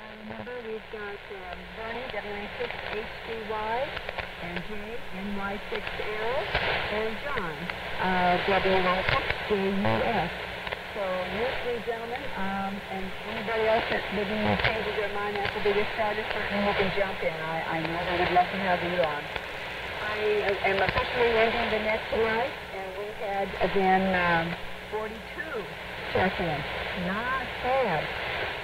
Remember, we've got Bernie, WA6HDY, and Jay, NY6L, and John, WA6JUS. So you three gentlemen, and anybody else that maybe changes their mind after they get started, certainly you can jump in. I know they would love to have you on. I am officially ending the net tonight, and we had, again, 42 check-ins. Not bad.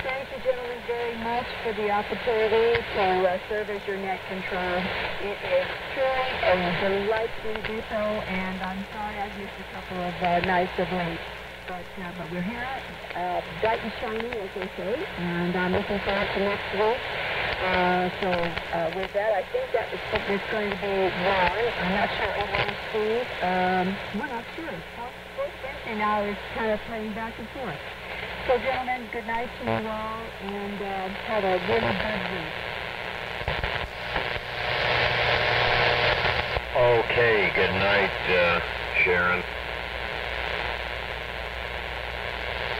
Thank you, gentlemen, very much for the opportunity to serve as your net control. It is truly a delight to do so, and I'm sorry I've missed a couple of nights of late. But we're here, bright and shiny, as they say, and I'm looking forward to next week. With that, I think that it's going to be Ron. I'm not sure everyone's Steve. We're not sure. Wednesday now is kind of playing back and forth. So, gentlemen, good night to you all, and have a really good week. Okay, good night, Sharon.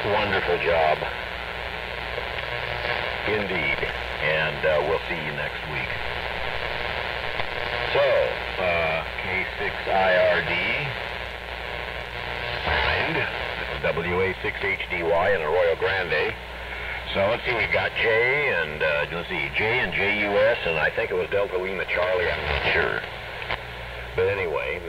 Wonderful job. Indeed. And we'll see you next week. So, K6IRD, signed, WA6HDY in Arroyo Grande. So let's see, we've got J and, J and JUS, and I think it was Delta Lima Charlie, I'm not sure. But anyway,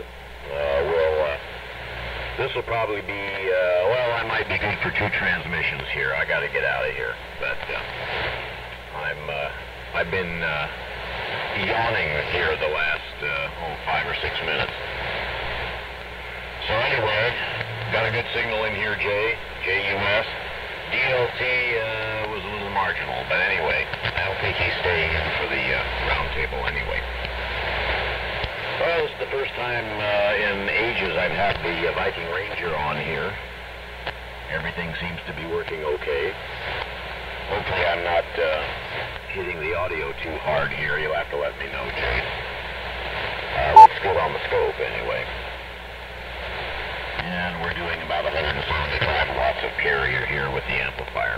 this will probably be, I might be good for 2 transmissions here. I got to get out of here. But I've been yawning here the last 5 or 6 minutes. So anyway, got a good signal in here, JUS. DLT was a little marginal, but anyway, I don't think he's staying in for the round table anyway. Well, this is the first time in ages I've had the Viking Ranger on here. Everything seems to be working okay. Hopefully I'm not hitting the audio too hard here. You'll have to let me know, Jay. Looks good on the scope anyway. And we're doing about 175 watts of carrier here with the amplifier.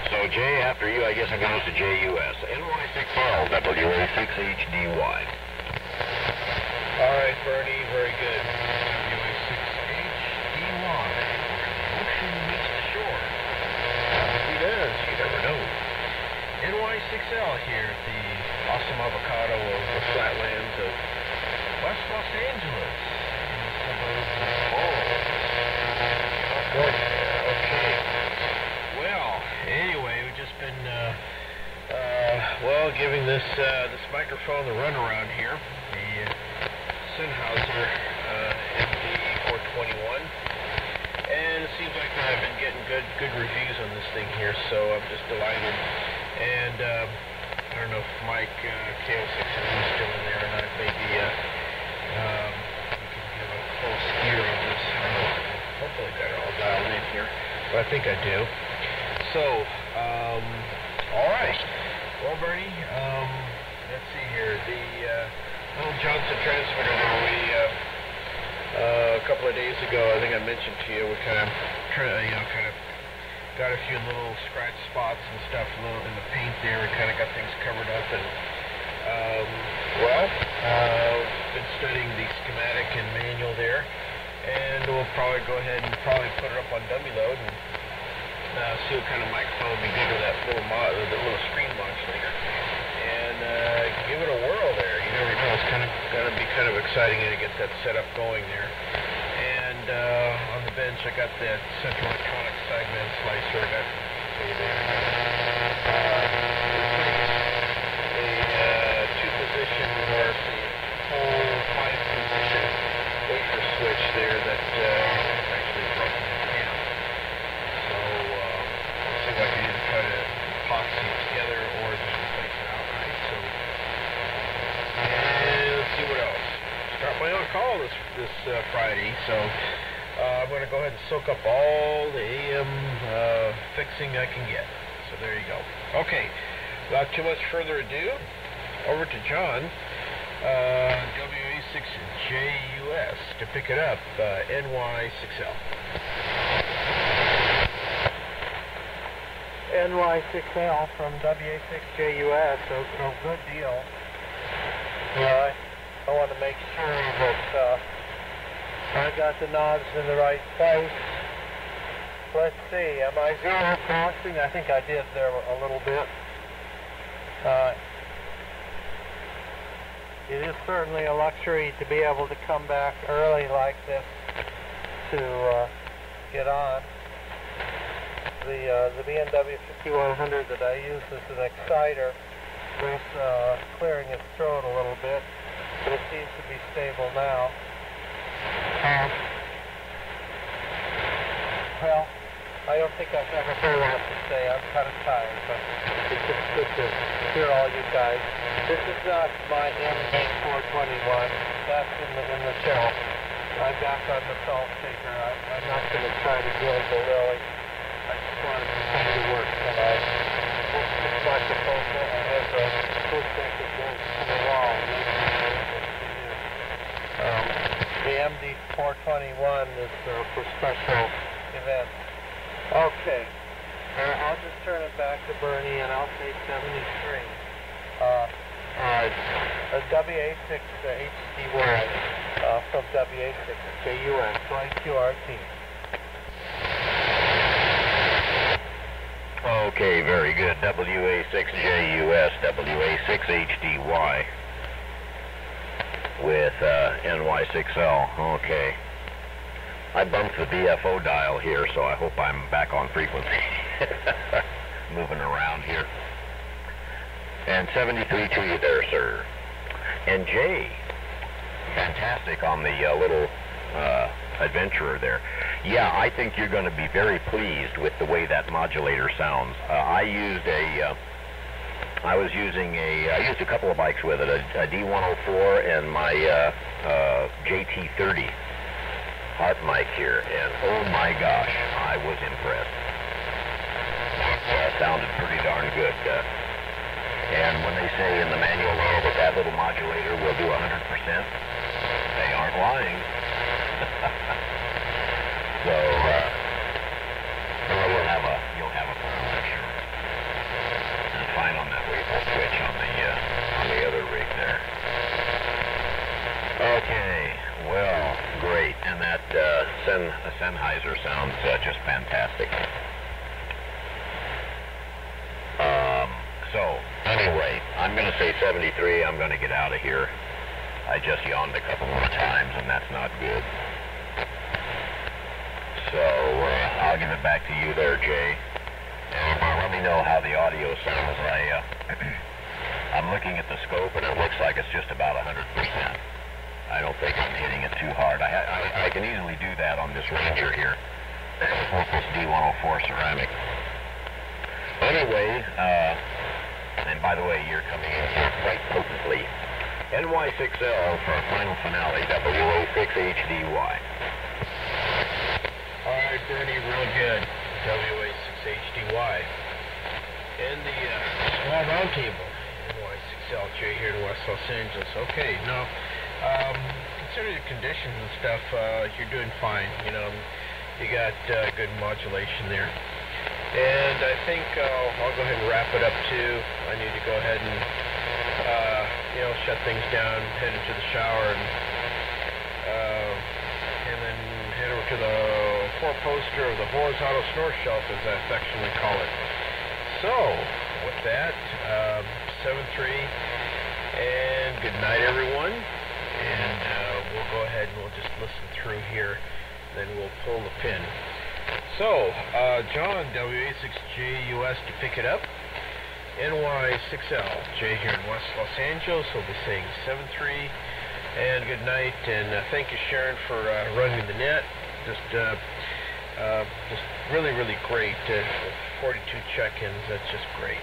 So Jay, after you, I guess I'm going to JUS. NY6L, WA6HDY. All right, Bernie, very good. WA6HDY. Ocean meets the shore. He does, you never know. NY6L here at the awesome avocado of the flatlands of West Los Angeles. In the suburbs of California. Okay. Well, anyway, we've just been, giving this microphone the runaround here. The Sennheiser MD421, and it seems like I've been getting good reviews on this thing here, so I'm just delighted. And I don't know if Mike KO6 is still in there or not. Maybe we can give a close ear of this. I don't know. Hopefully I got it all dialed in here, but I think I do. So, all right. Well, Bernie, let's see here. The little Johnson transmitter where we, a couple of days ago, I think I mentioned to you, we kind of got a few little scratch spots and stuff a little in the paint there. We kind of got things covered up, and been studying the schematic and manual there, and we'll probably go ahead and put it up on dummy load and see what kind of microphone would be good with that little screen modulator, and give it a whirl there. You never know. It's going to be kind of exciting to get that set up going there. And on the bench, I got that Central Electronics segment slicer. I got a 2-position or the whole 5-position wafer switch there that actually broken in half. So let's see if I can either try to epoxy it together or just replace it outright. So, and let's see what else. Start my own call this Friday, so I'm going to go ahead and soak up all the AM fixing I can get. So there you go. Okay, without too much further ado, over to John, WA6JUS, to pick it up, NY6L. NY6L from WA6JUS, so good deal. I want to make sure that I got the knobs in the right place. Let's see, am I zero crossing? I think I did there a little bit. It is certainly a luxury to be able to come back early like this to get on. The B&W 5100 that I use as an exciter was clearing its throat a little bit, but it seems to be stable now. Well, I don't think I've got a whole lot to say. I'm kind of tired, but it's just good to hear all you guys. This is not my MD421. That's in the shelf. I'm back on the salt shaker. I'm not going to try to drill the lily. I just wanted to come to work tonight. This looks like the focal. I have the push that goes to the wall. The MD421 is for special events. Okay. I'll just turn it back to Bernie and I'll say 73. WA6 HDY from WA6 JUS, YQRT. Okay, very good. WA6JUS, WA6HDY with NY6L. Okay. I bumped the BFO dial here, so I hope I'm back on frequency. Moving around here. And 73 to you there, sir. And Jay, fantastic on the little adventurer there. Yeah, I think you're going to be very pleased with the way that modulator sounds. I used a couple of bikes with it, a D104 and my JT30 Heart mic here, and oh my gosh, I was impressed. Sounded pretty darn good. And when they say in the manual that that little modulator will do 100%, they aren't lying. So, you'll have a full lecture. And fine on that waveform switch on the other rig there. Okay, well, great. And that Sennheiser sounds just fantastic. So, anyway, I'm going to say 73. I'm going to get out of here. I just yawned a couple more times, and that's not good. So, I'll give it back to you there, Jay. And let me know how the audio sounds. I'm looking at the scope, and it looks like it's just about 100%. I don't think I'm hitting it too hard. I can easily do that on this Ranger here with this D104 ceramic. Anyway, and by the way, you're coming in here quite potently. NY6L for our final finale, WA6HDY. All right, Bernie, real good. WA6HDY. And the small roundtable, NY6L, Jay here in West Los Angeles. Okay, now, considering the conditions and stuff, you're doing fine. You know, you got good modulation there. And I think I'll go ahead and wrap it up too. I need to go ahead and shut things down, head into the shower, and then head over to the four-poster of the horizontal snore shelf, as I affectionately call it. So, with that, 7-3, and good night, everyone. And we'll go ahead and we'll just listen through here, then we'll pull the pin. So, John, WA6JUS to pick it up. NY6L, Jay here in West Los Angeles. We'll be saying 7-3 and good night. And thank you, Sharon, for running the net. Just really, really great. 42 check-ins. That's just great.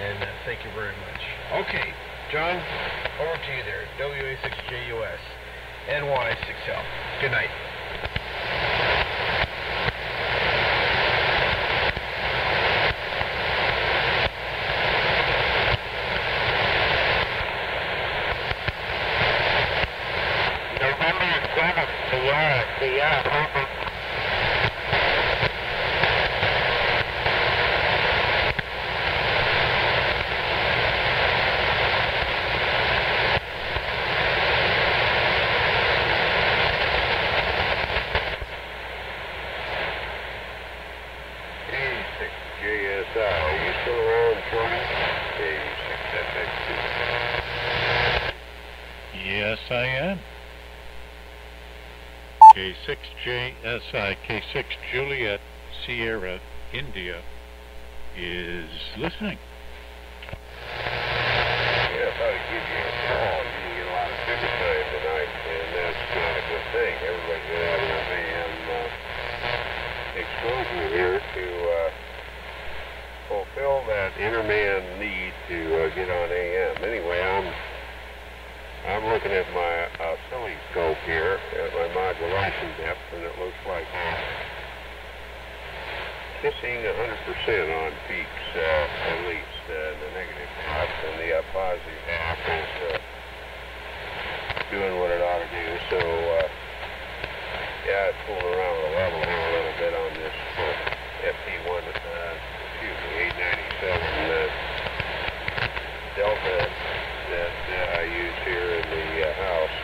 And thank you very much. Okay, John, over to you there. WA6JUS, NY6L. Good night. K6JSI, K6 Juliet Sierra India is listening. Yeah, I thought I'd give you a call. You didn't get a lot of super time tonight, and that's not a good thing. Everybody's going to have enough AM exposure here to fulfill that interman need to get on AM. Anyway, I'm looking at my oscilloscope here at my modulation depth, and it looks like kissing 100% on peaks, at least the negative half, and the positive half is doing what it ought to do. So, yeah, it's fooling around with the level here a little bit on this FT1, 897 Delta that I use here in the house.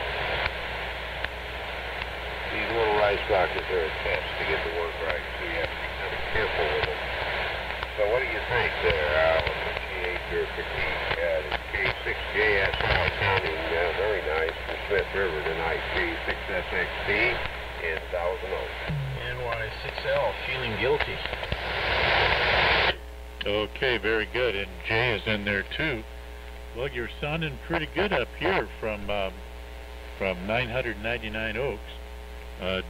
These little rice boxes are a test to get the work right, so you have to be kind of careful with them. So what do you think there, G8 your critique? The K6JSI sounding very nice from Smith River tonight. K6SXT in Thousand Oaks. NY6L, feeling guilty. Okay, very good. And Jay is in there too. Well, you're sounding pretty good up here from 999 Oaks.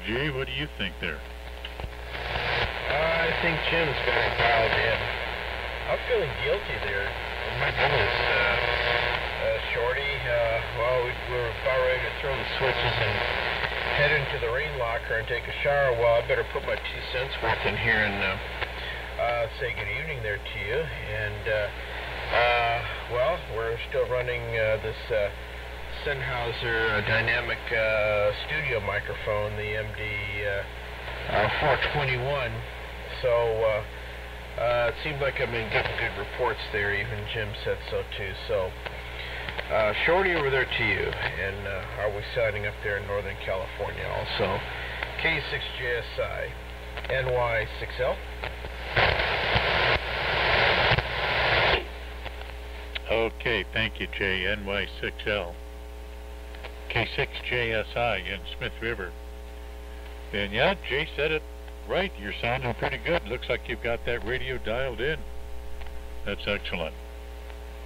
Jay, what do you think there? I think Jim's got it dialed in. I'm feeling guilty there. Oh my goodness, Shorty. Well, we're about ready to throw the switches and head into the rain locker and take a shower. Well, I better put my 2 cents worth in here and say good evening there to you. And well, we're still running this Sennheiser dynamic studio microphone, the MD 421. So it seems like I've been getting good reports there. Even Jim said so too. So Shorty, over there to you. And are we signing up there in Northern California also? K6JSI, NY6L. Okay, thank you, Jay. NY6L. K6JSI in Smith River. And yeah, Jay said it right. You're sounding pretty good. Looks like you've got that radio dialed in. That's excellent.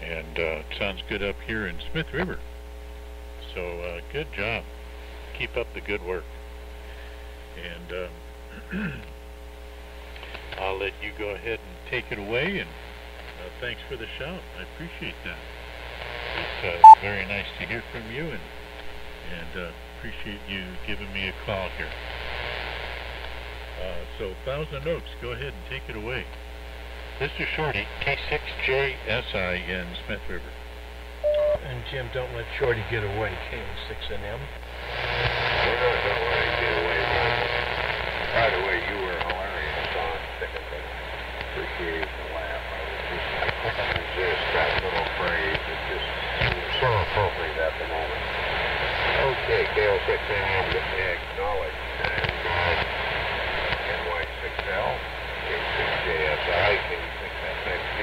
And it sounds good up here in Smith River. So good job. Keep up the good work. And I'll let you go ahead and take it away. And thanks for the shout. I appreciate that. It's very nice to hear from you, and appreciate you giving me a call here. So Thousand Oaks, go ahead and take it away. This is Shorty, K6JSI in Smith River. And Jim, don't let Shorty get away, K6NM. We're not going to let him get away, man. By the way, you were hilarious on Thicket tonight. Appreciate the laugh. I couldn't resist that little phrase. It just seems so appropriate at the moment. Okay, KO6AM, acknowledged. And NY6L, K6JSI, K6SXT.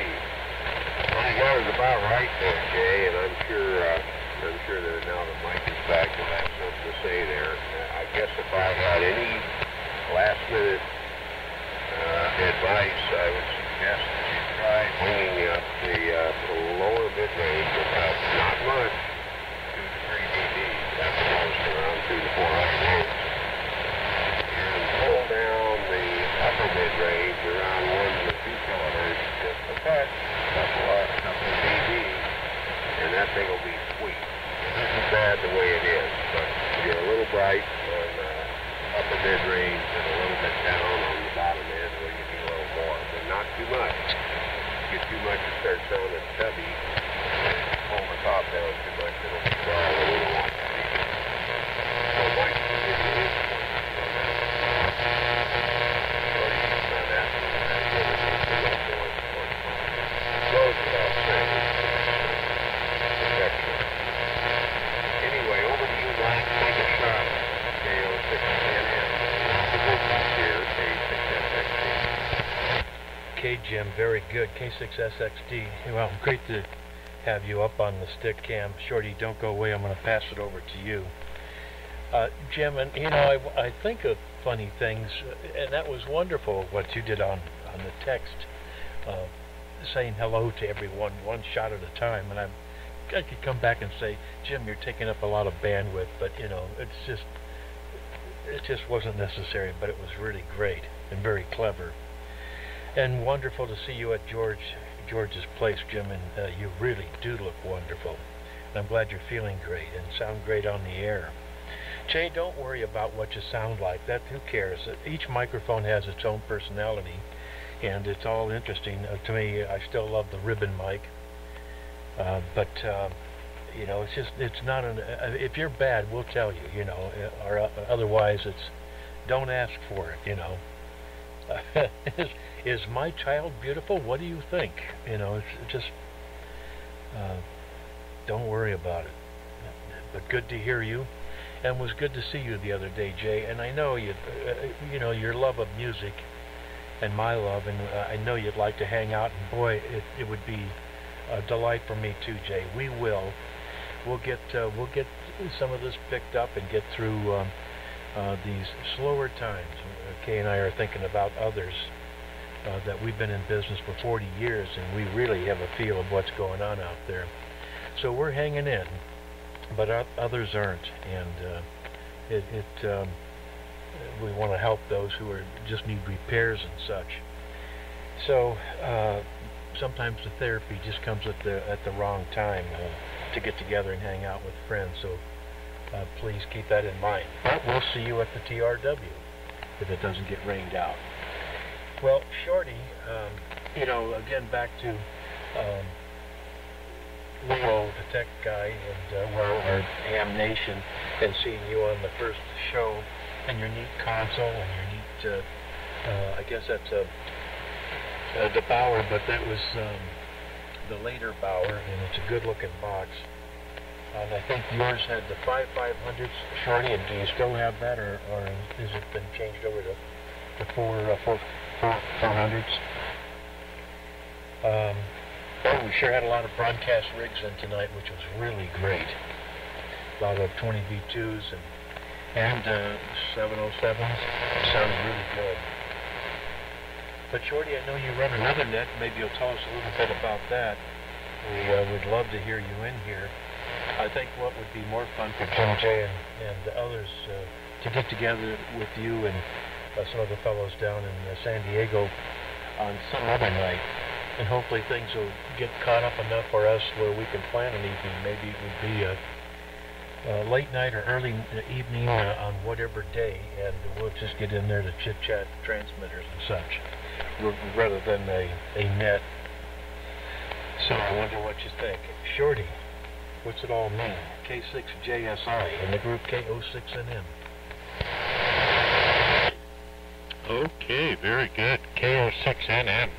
Well, you got it about right there, Jay, and I'm sure that now the mic is back, you'll have something to say there. I guess if I had any last-minute advice, I would suggest that you try winging up the lower mid-range about not much, 2 to 3 dB, at the most around 2 to 400 volts, and pull down the upper mid-range around 1 to 2 kilohertz just a touch, couple of dB, and that thing will be sweet. It isn't bad the way it is, but you're a little bright on upper mid-range and a little bit down on the bottom end where you need a little more, but not too much. Get too much, you start sounding chubby, and pull the top down too much, it'll be dull, and we don't want to see it. So Mike will give you his points on that. Or you can find that goes without saying. Protection. Anyway, over to you, Mike. Take a shot. KO6NM. The business here, K6SXT. Okay, Jim, very good. K6SXT. Well, great to have you up on the stick cam. Shorty, don't go away. I'm going to pass it over to you. Jim, and you know, I think of funny things, and that was wonderful what you did on the text, saying hello to everyone one shot at a time. And I could come back and say, Jim, you're taking up a lot of bandwidth, but you know, it just wasn't necessary. But it was really great and very clever, and wonderful to see you at George's place, Jim. And you really do look wonderful. And I'm glad you're feeling great and sound great on the air. Jay, don't worry about what you sound like. Who cares? Each microphone has its own personality, and it's all interesting. To me, I still love the ribbon mic, but you know, it's not if you're bad, we'll tell you, you know, or otherwise it's don't ask for it, you know. Is my child beautiful? What do you think? You know, it's just don't worry about it. But good to hear you. And it was good to see you the other day, Jay. And I know you know, your love of music and my love, and I know you'd like to hang out. And boy, it would be a delight for me too, Jay. We'll get some of this picked up and get through these slower times. Kay and I are thinking about others that we've been in business for 40 years, and we really have a feel of what's going on out there. So we're hanging in. But others aren't, and we want to help those who just need repairs and such. So sometimes the therapy just comes at the wrong time to get together and hang out with friends. So please keep that in mind. But we'll see you at the TRW if it doesn't get rained out. Well, Shorty, you know, again back to Leo, the tech guy, and our Ham Nation, and seeing you on the first show, and your neat console, and your neat, I guess that's the Bauer, but that was the later Bauer, and it's a good-looking box. And I think yours had the 5500s, Shorty, and do you still have that, or has it been changed over to the 400s? We sure had a lot of broadcast rigs in tonight, which was really great. A lot of 20V2s and 707s. Sounded really good. But Shorty, I know you run another net. Maybe you'll tell us a little bit about that. We would love to hear you in here. I think what would be more fun for Jim Jay and others to get together with you and some of the fellows down in San Diego on some other night. And hopefully things will get caught up enough for us where we can plan an evening. Maybe it would be a late night or early evening on whatever day, and we'll just get in there to chit-chat transmitters and such, rather than a net. So I wonder what you think. Shorty, what's it all mean? K6JSI and the group K06NM. Okay, very good. K06NM.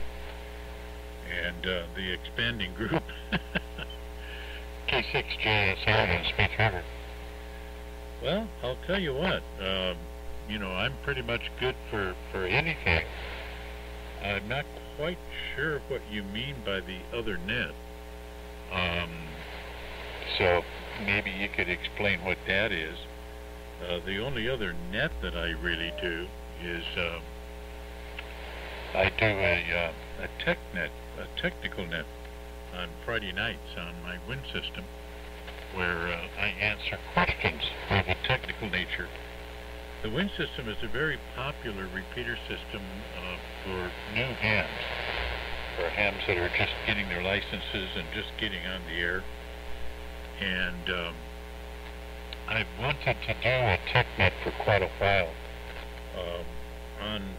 And the expanding group, K6JSI and Smith River. Well, I'll tell you what, you know, I'm pretty much good for anything. I'm not quite sure what you mean by the other net. So maybe you could explain what that is. The only other net that I really do is I do a tech net, a technical net on Friday nights on my Win system, where I answer questions of a technical nature. The Win system is a very popular repeater system for new hams, for hams that are just getting their licenses and just getting on the air. And I've wanted to do a tech net for quite a while on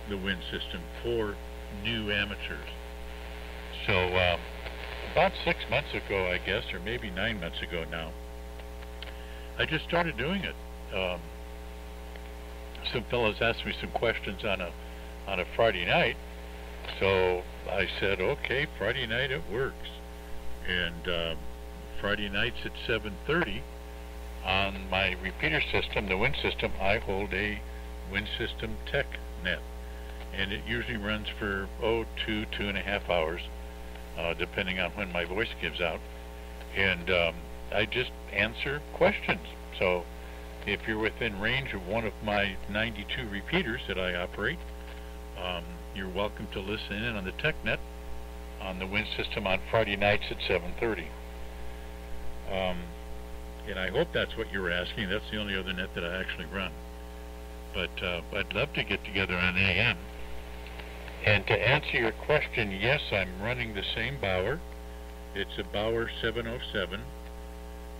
the Win system for new amateurs. So about 6 months ago, I guess, or maybe 9 months ago now, I just started doing it. Some fellows asked me some questions on a Friday night, so I said, okay, Friday night it works. And Friday nights at 7:30 on my repeater system, the Win system, I hold a Win system tech net, and it usually runs for 2.5 hours, depending on when my voice gives out. And I just answer questions. So if you're within range of one of my 92 repeaters that I operate, you're welcome to listen in on the TechNet on the Wind System on Friday nights at 7:30. And I hope that's what you were asking. That's the only other net that I actually run. But I'd love to get together on AM. And to answer your question, yes, I'm running the same Bauer. It's a Bauer 707,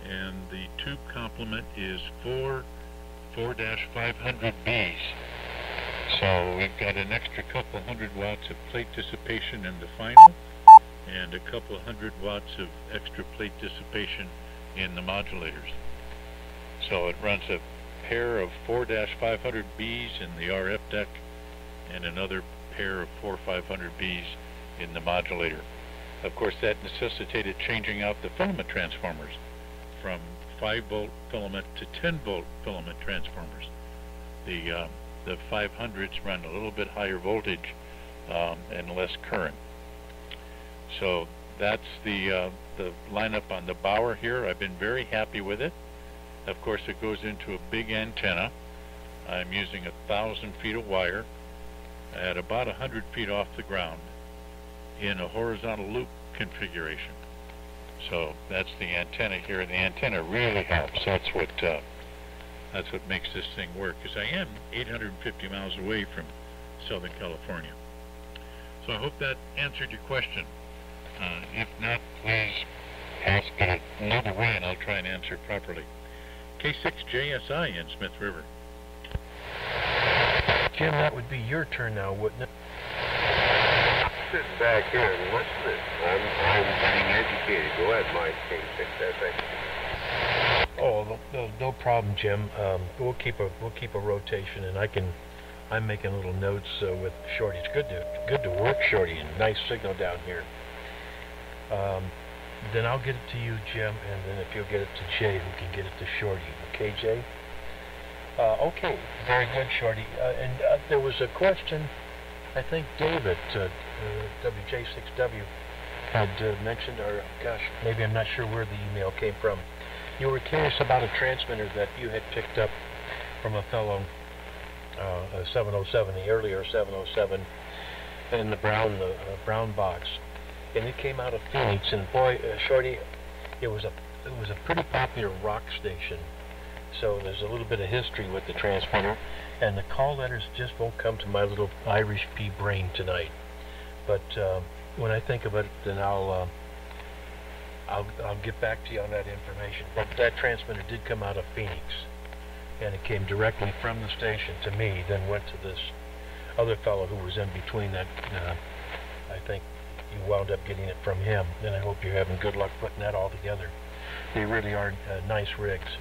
and the tube complement is 4-500Bs. So we've got an extra couple hundred watts of plate dissipation in the final, and a couple hundred watts of extra plate dissipation in the modulators. So it runs a pair of 4-500Bs in the RF deck and another pair of 4-500Bs in the modulator. Of course, that necessitated changing out the filament transformers from 5-volt filament to 10-volt filament transformers. The 500s run a little bit higher voltage and less current. So that's the lineup on the Bauer here. I've been very happy with it. Of course, it goes into a big antenna. I'm using 1,000 feet of wire at about 100 feet off the ground in a horizontal loop configuration. So that's the antenna here. The antenna really helps. That's what makes this thing work, because I am 850 miles away from Southern California. So I hope that answered your question. If not, please ask it another way and I'll try and answer it properly. K6JSI in Smith River. Jim, that would be your turn now, wouldn't it? Sitting back here and listening. I'm getting educated. Go ahead, Mike. K6SX. Oh, no problem, Jim. We'll keep a rotation, and I'm making little notes with Shorty. It's good to work, Shorty, and nice signal down here. Then I'll get it to you, Jim, and then if you'll get it to Jay, we can get it to Shorty. Okay, Jay? Okay, very good, Shorty. And there was a question, I think David, WJ6W, had mentioned, or gosh, maybe I'm not sure where the email came from. You were curious about a transmitter that you had picked up from a fellow, 707, the earlier 707, in the brown box, and it came out of Phoenix. And boy, Shorty, it was a pretty popular rock station. So there's a little bit of history with the transmitter, and the call letters just won't come to my little Irish pea brain tonight. But when I think of it, then I'll get back to you on that information. But that transmitter did come out of Phoenix, and it came directly from the station to me, then went to this other fellow who was in between that. I think you wound up getting it from him, and I hope you're having good luck putting that all together. They really are nice rigs.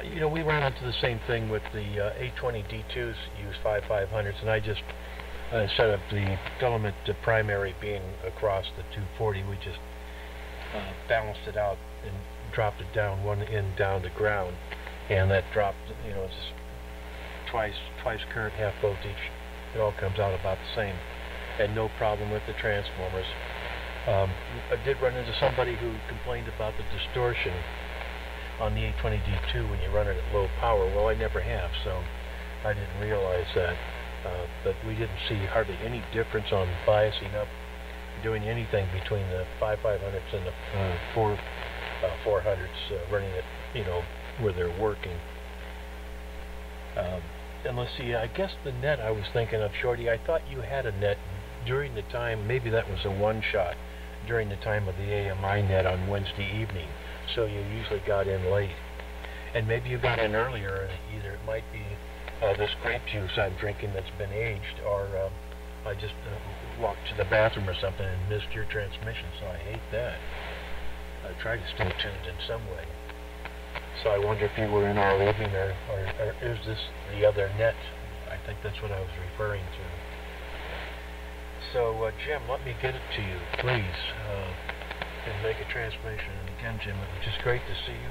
You know, we ran into the same thing with the A20D2s, use 5500s, and I just, instead of the filament primary being across the 240, we just balanced it out and dropped it down one end down to ground, and that dropped, you know, it's twice current, half voltage. It all comes out about the same, and no problem with the transformers. I did run into somebody who complained about the distortion on the A20D2 when you run it at low power. Well, I never have, so I didn't realize that. But we didn't see hardly any difference on biasing up, doing anything between the 5500s and the 400s, running it, you know, where they're working. And let's see, I guess the net I was thinking of, Shorty, I thought you had a net during the time, maybe that was a one-shot, during the time of the AMI net on Wednesday evening. So you usually got in late. And maybe you got in earlier, and either it might be this grape juice I'm drinking that's been aged, or I just walked to the bathroom or something and missed your transmission, so I hate that. I try to stay tuned in some way. So I wonder if you were in all evening, or is this the other net? I think that's what I was referring to. So, Jim, let me get it to you, please, and make a transmission. And again, Jim, it was just great to see you.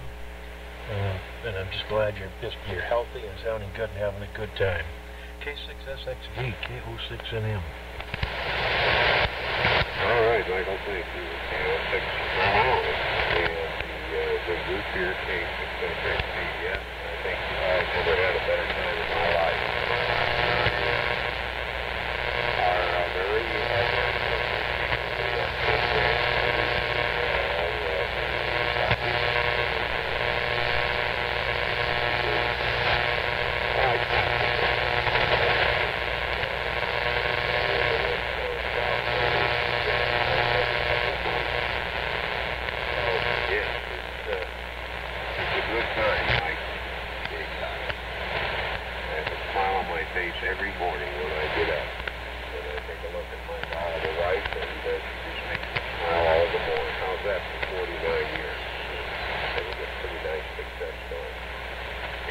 And I'm just glad you're healthy and sounding good and having a good time. K6SXV, KO6NM. All right, Michael, thank you. KO6NM. And the group here, K6SXV, yeah. think I've never had a better time in my life. Are very every morning when I get up. And I take a look at my valuable wife, and she just makes me smile all the more. How's that for 49 years? That was a pretty nice success story.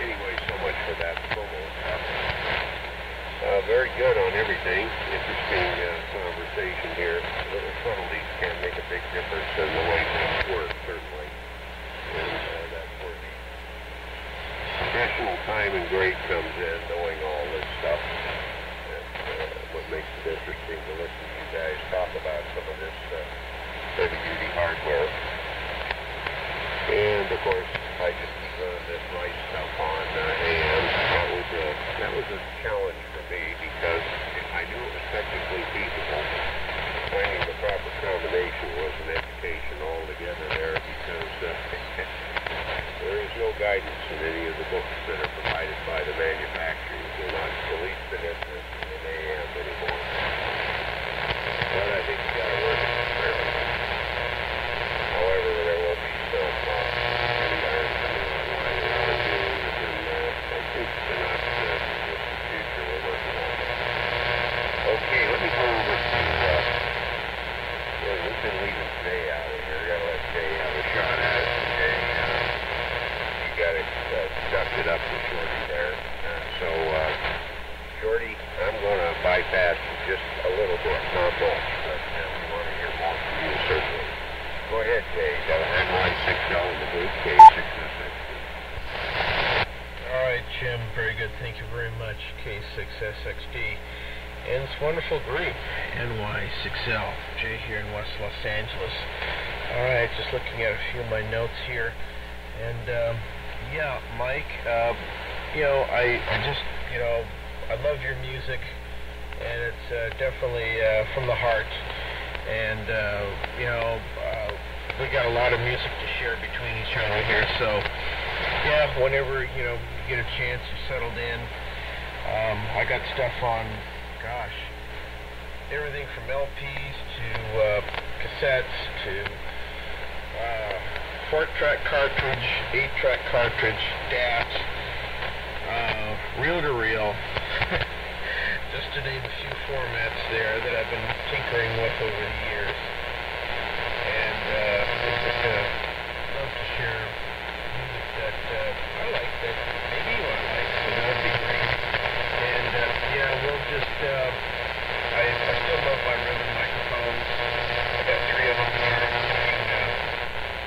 Anyway, so much for that promo stuff. Very good on everything. Interesting conversation here. Little subtleties can make a big difference in the way things work, certainly. And that's where the professional time and grade comes in, knowing all this stuff. That's what makes it interesting to listen to you guys talk about some of this heavy-duty hardware. And, of course, I just keep this right stuff on AM. That was a challenge for me because I knew it was technically feasible. Finding the proper combination was an education altogether there because there is no guidance in any of the books that are provided by the manufacturers. They're not the least bit interested in AM anymore. But I think you got to work at experiment. However, there will be some pretty iron coming online around here, and I think they're not in the future. We're working on it. Okay, let me go over to we've been leaving Jay out of here. Gotta let Jay have a shot at it. Jay, you got it ducted up to Shorty there. So, Shorty, I'm going to bypass just a little bit, not much, but we want to hear more from you, certainly. Go ahead, Jay. Got an N160 in the boot, K6SXD. All right, Jim. Very good. Thank you very much, K6SXD. And this wonderful group, NY6L. Jay here in West Los Angeles. All right, just looking at a few of my notes here. And, yeah, Mike, I just, I love your music, and it's definitely from the heart. And, we got a lot of music to share between each other here. So, yeah, whenever, you get a chance, you're settled in. I got stuff on, gosh, everything from LPs to cassettes to 4-track cartridge, 8-track cartridge, DATs, reel-to-reel, just to name a few formats there that I've been tinkering with over the years. And just love to share music that I like, that maybe you want to like, so that would be great. And yeah, we'll just, I still love my Rhythm microphones. I got 3 of them here, including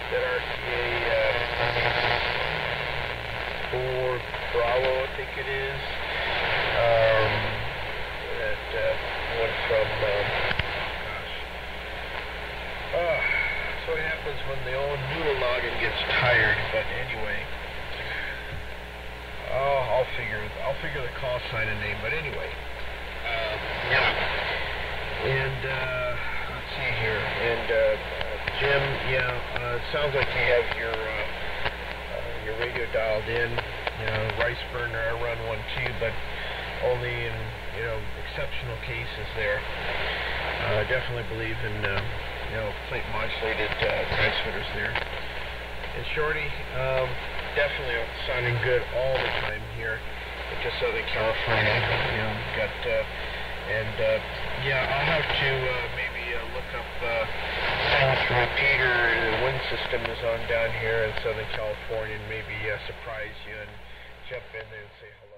that RCA 4 Bravo, I think it is. That one from, so what happens when the old noodle noggin gets tired, but anyway. I'll figure the call sign and name, but anyway. Yeah. And, let's see here. And, Jim, yeah, it sounds like you have your radio dialed in. Rice burner, I run one too, but only in, exceptional cases there. I definitely believe in, plate modulated transmitters there. And Shorty, definitely sounding good all the time here into Southern California. Yeah, I'll have to maybe look up silence repeater. The wind system is on down here in Southern California, and maybe surprise you and jump in there and say hello.